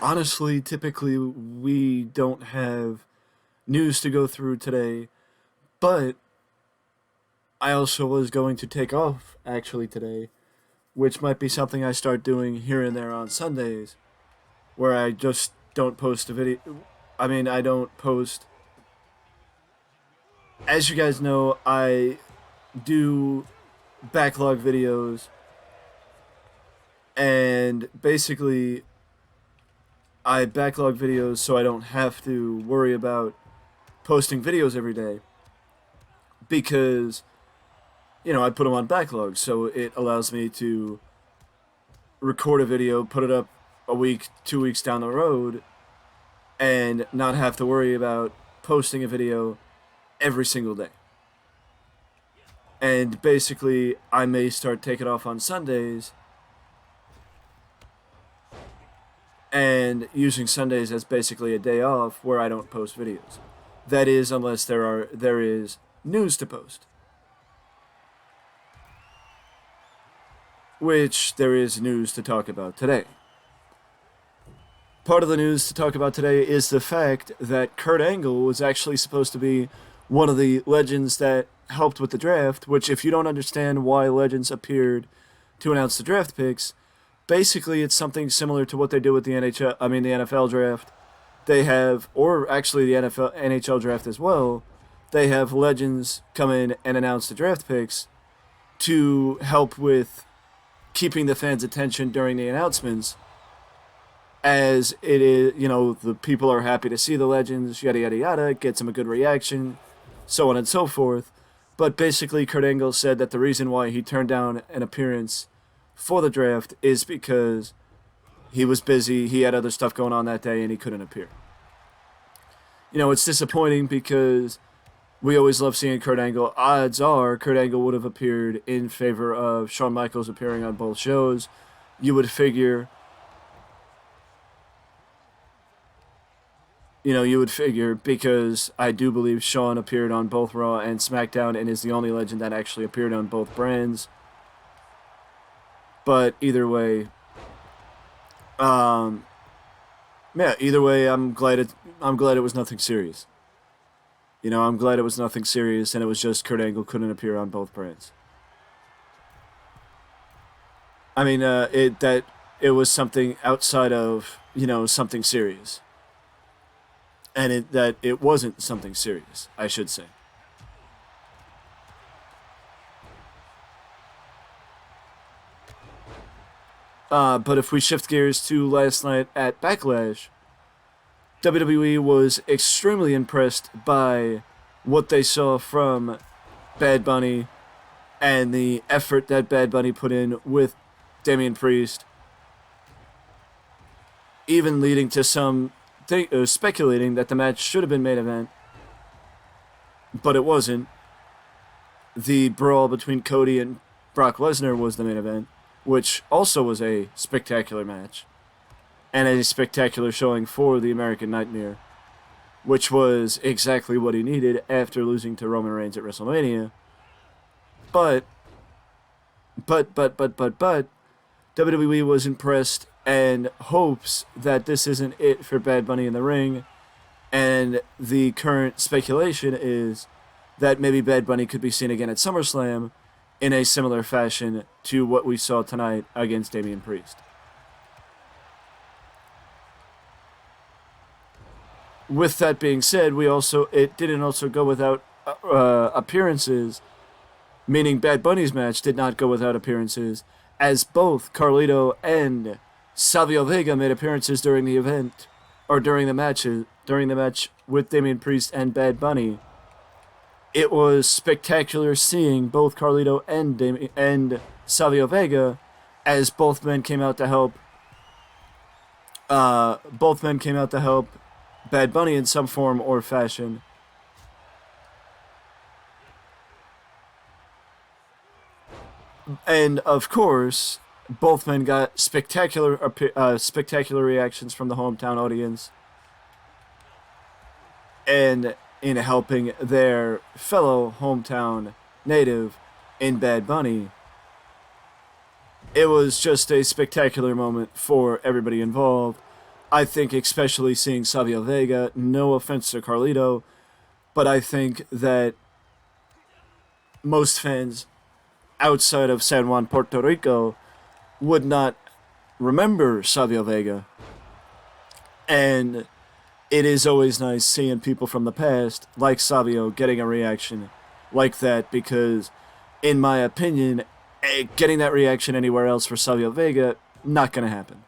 Honestly, typically we don't have news to go through today, but I also was going to take off actually today, which might be something I start doing here and there on Sundays, where I just don't post a video. I don't post. As you guys know, I do backlog videos, and basically, I backlog videos so I don't have to worry about posting videos every day because I put them on backlog, so it allows me to record a video, put it up a week, 2 weeks down the road, and not have to worry about posting a video every single day. And basically, I may start taking off on Sundays and using Sundays as basically a day off where I don't post videos. That is, unless there is news to post. Which there is news to talk about today. Part of the news to talk about today is the fact that Kurt Angle was actually supposed to be one of the legends that helped with the draft, which, if you don't understand why legends appeared to announce the draft picks, basically it's something similar to what they do with the the NFL draft. They have, or actually the NHL draft as well, they have legends come in and announce the draft picks to help with keeping the fans' attention during the announcements, as it is, the people are happy to see the legends, yada yada yada, it gets them a good reaction, so on and so forth. But basically, Kurt Angle said that the reason why he turned down an appearance for the draft is because he was busy, he had other stuff going on that day, and he couldn't appear. It's disappointing because we always love seeing Kurt Angle. Odds are Kurt Angle would have appeared in favor of Shawn Michaels appearing on both shows. You would figure, because I do believe Shawn appeared on both Raw and SmackDown and is the only legend that actually appeared on both brands. But either way, I'm glad it was nothing serious. I'm glad it was nothing serious, and it was just Kurt Angle couldn't appear on both brands. It was something outside of something serious, and it wasn't something serious, I should say. But if we shift gears to last night at Backlash, WWE was extremely impressed by what they saw from Bad Bunny and the effort that Bad Bunny put in with Damian Priest, even leading to some speculating that the match should have been main event, but it wasn't. The brawl between Cody and Brock Lesnar was the main event, which also was a spectacular match and a spectacular showing for the American Nightmare, which was exactly what he needed after losing to Roman Reigns at WrestleMania. But WWE was impressed and hopes that this isn't it for Bad Bunny in the ring, and the current speculation is that maybe Bad Bunny could be seen again at SummerSlam in a similar fashion to what we saw tonight against Damian Priest. With that being said, it didn't also go without appearances, meaning Bad Bunny's match did not go without appearances, as both Carlito and Savio Vega made appearances during the event, or during the match with Damian Priest and Bad Bunny. It was spectacular seeing both Carlito and Savio Vega, as both men came out to help. Bad Bunny in some form or fashion. And of course, both men got spectacular reactions from the hometown audience, and in helping their fellow hometown native in Bad Bunny. It was just a spectacular moment for everybody involved. I think especially seeing Savio Vega, no offense to Carlito, but I think that most fans outside of San Juan, Puerto Rico would not remember Savio Vega. And it is always nice seeing people from the past, like Savio, getting a reaction like that because, in my opinion, getting that reaction anywhere else for Savio Vega, not going to happen.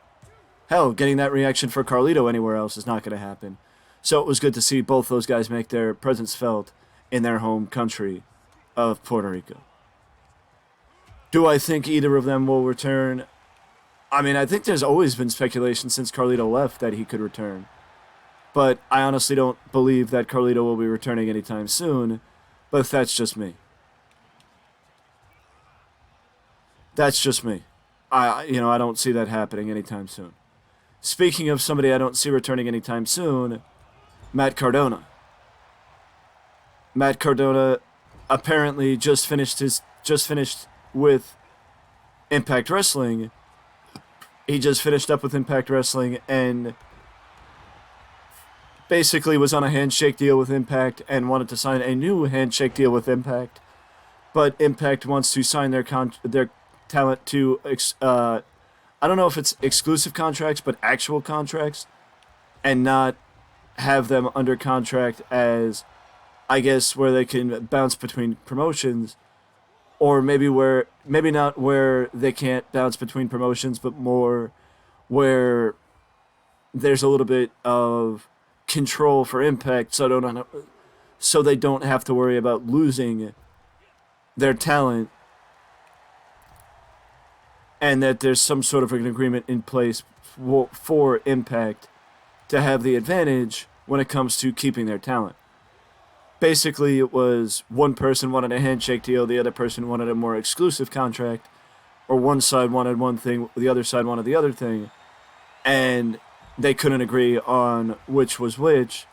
Hell, getting that reaction for Carlito anywhere else is not going to happen. So it was good to see both those guys make their presence felt in their home country of Puerto Rico. Do I think either of them will return? I mean, I think there's always been speculation since Carlito left that he could return. But I honestly don't believe that Carlito will be returning anytime soon. But that's just me. That's just me. I don't see that happening anytime soon. Speaking of somebody I don't see returning anytime soon, Matt Cardona. Matt Cardona apparently just finished with Impact Wrestling. He just finished up with Impact Wrestling and basically was on a handshake deal with Impact and wanted to sign a new handshake deal with Impact. But Impact wants to sign their talent to, I don't know if it's exclusive contracts, but actual contracts, and not have them under contract as, I guess, where they can bounce between promotions, or maybe not where they can't bounce between promotions, but more where there's a little bit of control for Impact, so they don't have to worry about losing their talent, and that there's some sort of an agreement in place for Impact to have the advantage when it comes to keeping their talent. Basically, it was one person wanted a handshake deal, the other person wanted a more exclusive contract, or one side wanted one thing, the other side wanted the other thing, and they couldn't agree on which was which.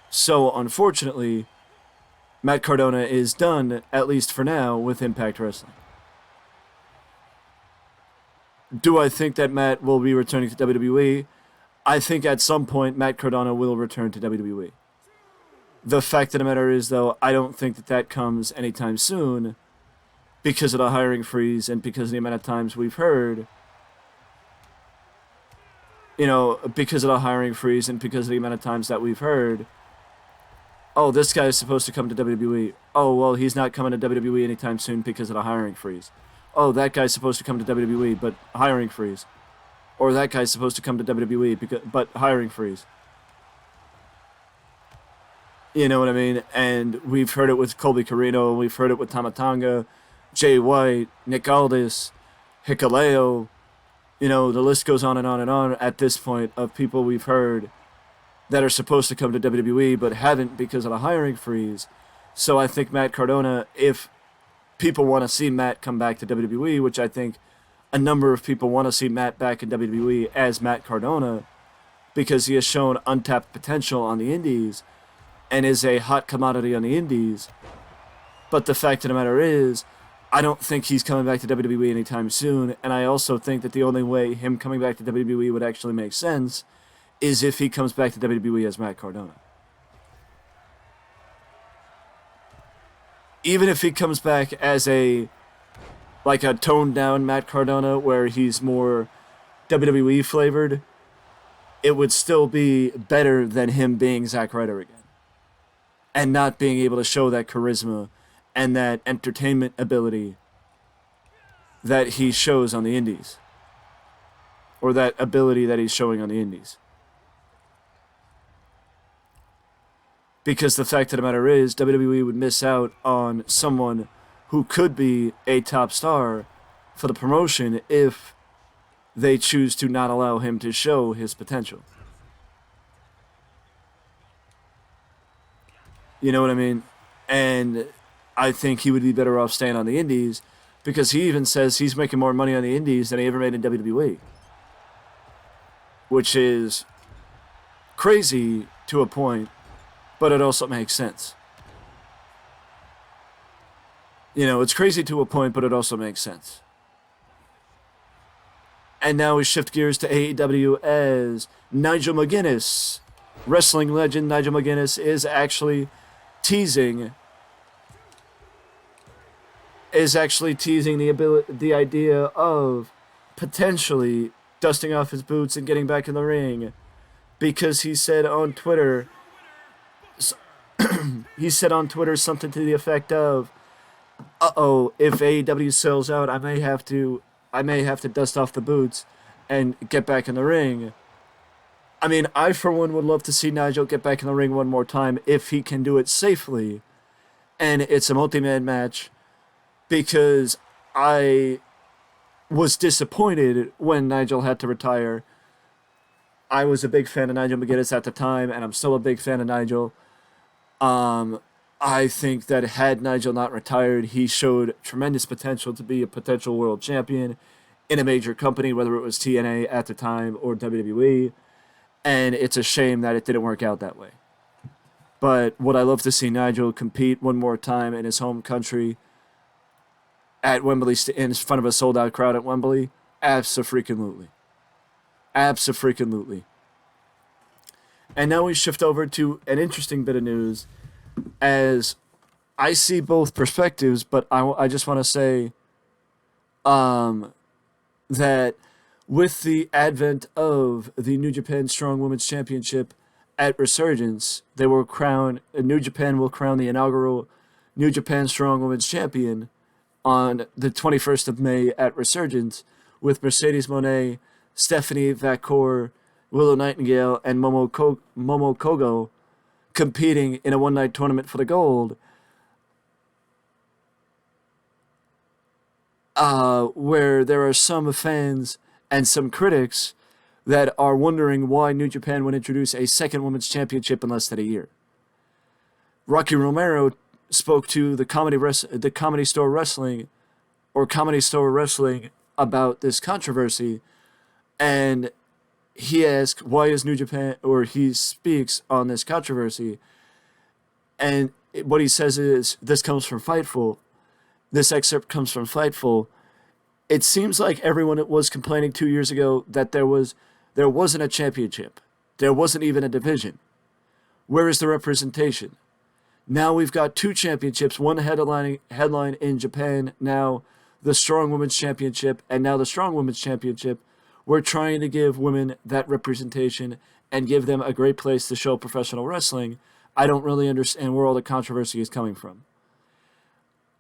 So, unfortunately, Matt Cardona is done, at least for now, with Impact Wrestling. Do I think that Matt will be returning to WWE? I think at some point Matt Cardona will return to WWE. The fact of the matter is, though, I don't think that comes anytime soon because of the hiring freeze and because of the amount of times we've heard, because of the hiring freeze and because of the amount of times that we've heard, oh, this guy is supposed to come to WWE. Oh, well, he's not coming to WWE anytime soon because of the hiring freeze. Oh, that guy's supposed to come to WWE, but hiring freeze. Or that guy's supposed to come to WWE, but hiring freeze. You know what I mean? And we've heard it with Colby Carino, we've heard it with Tama Tonga, Jay White, Nick Aldis, Hikuleo. The list goes on and on and on at this point of people we've heard that are supposed to come to WWE but haven't because of the hiring freeze. So I think Matt Cardona, if people want to see Matt come back to WWE, which I think a number of people want to see Matt back in WWE as Matt Cardona because he has shown untapped potential on the indies and is a hot commodity on the indies. But the fact of the matter is, I don't think he's coming back to WWE anytime soon, and I also think that the only way him coming back to WWE would actually make sense is if he comes back to WWE as Matt Cardona. Even if he comes back as a toned down Matt Cardona where he's more WWE flavored, it would still be better than him being Zack Ryder again. And not being able to show that charisma and that entertainment ability that he shows on the indies. Or that ability that he's showing on the indies. Because the fact of the matter is, WWE would miss out on someone who could be a top star for the promotion if they choose to not allow him to show his potential. You know what I mean? And I think he would be better off staying on the indies because he even says he's making more money on the indies than he ever made in WWE. Which is crazy to a point, but it also makes sense. It's crazy to a point, but it also makes sense. And now we shift gears to AEW as Nigel McGuinness, wrestling legend Nigel McGuinness, is actually teasing the idea of potentially dusting off his boots and getting back in the ring, because he said on Twitter something to the effect of, "Uh-oh, if AEW sells out, I may have to dust off the boots and get back in the ring." I mean, I for one would love to see Nigel get back in the ring one more time if he can do it safely, and it's a multi-man match, because I was disappointed when Nigel had to retire. I was a big fan of Nigel McGuinness at the time, and I'm still a big fan of Nigel. I think that had Nigel not retired, he showed tremendous potential to be a potential world champion in a major company, whether it was TNA at the time or WWE. And it's a shame that it didn't work out that way. But would I love to see Nigel compete one more time in his home country at Wembley, in front of a sold-out crowd at Wembley? Abso-freaking-lutely. Abso-freaking-lutely. And now we shift over to an interesting bit of news, as I see both perspectives, but I just want to say that with the advent of the New Japan Strong Women's Championship at Resurgence, New Japan will crown the inaugural New Japan Strong Women's Champion on the 21st of May at Resurgence, with Mercedes Moné, Stephanie Vacour, Willow Nightingale, and Momo Kogo competing in a one-night tournament for the gold, where there are some fans and some critics that are wondering why New Japan would introduce a second women's championship in less than a year. Rocky Romero spoke to the Comedy Store Wrestling about this controversy, and he asked, why is New Japan, or he speaks on this controversy, and what he says is, this comes from Fightful. This excerpt comes from Fightful. It seems like everyone was complaining 2 years ago that there wasn't a championship. There wasn't even a division. Where is the representation? Now we've got two championships, one headline in Japan, now the Strong Women's Championship, and now the Strong Women's Championship. We're trying to give women that representation and give them a great place to show professional wrestling. I don't really understand where all the controversy is coming from.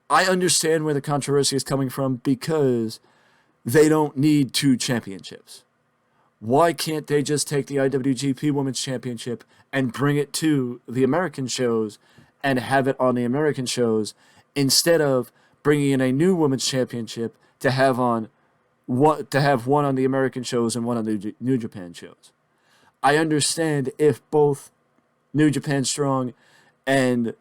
I understand where the controversy is coming from because they don't need two championships. Why can't they just take the IWGP Women's Championship and bring it to the American shows and have it on the American shows, instead of bringing in a new Women's Championship to have one on the American shows and one on the New Japan shows? I understand if both New Japan Strong and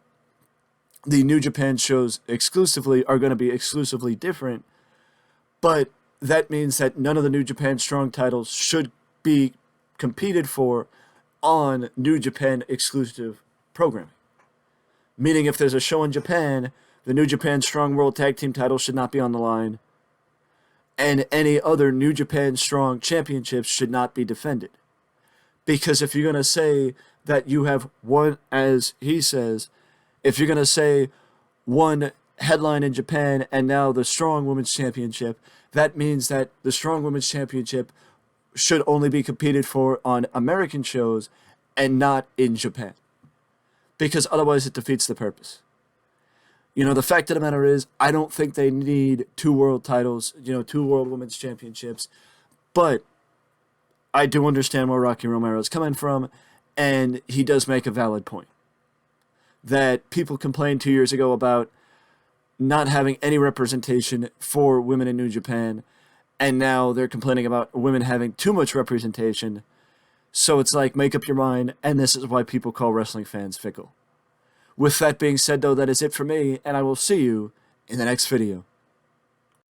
the New Japan shows exclusively are going to be exclusively different, but that means that none of the New Japan Strong titles should be competed for on New Japan exclusive programming. Meaning, if there's a show in Japan, the New Japan Strong World Tag Team title should not be on the line, and any other New Japan Strong championships should not be defended. Because if you're going to say that you have one, as he says, if you're going to say one headline in Japan and now the Strong Women's Championship, that means that the Strong Women's Championship should only be competed for on American shows and not in Japan. Because otherwise it defeats the purpose. You know, the fact of the matter is, I don't think they need two world titles, two World Women's Championships, but I do understand where Rocky Romero is coming from, and he does make a valid point. That people complained 2 years ago about not having any representation for women in New Japan, and now they're complaining about women having too much representation. So it's like, make up your mind, and this is why people call wrestling fans fickle. With that being said, though, that is it for me, and I will see you in the next video.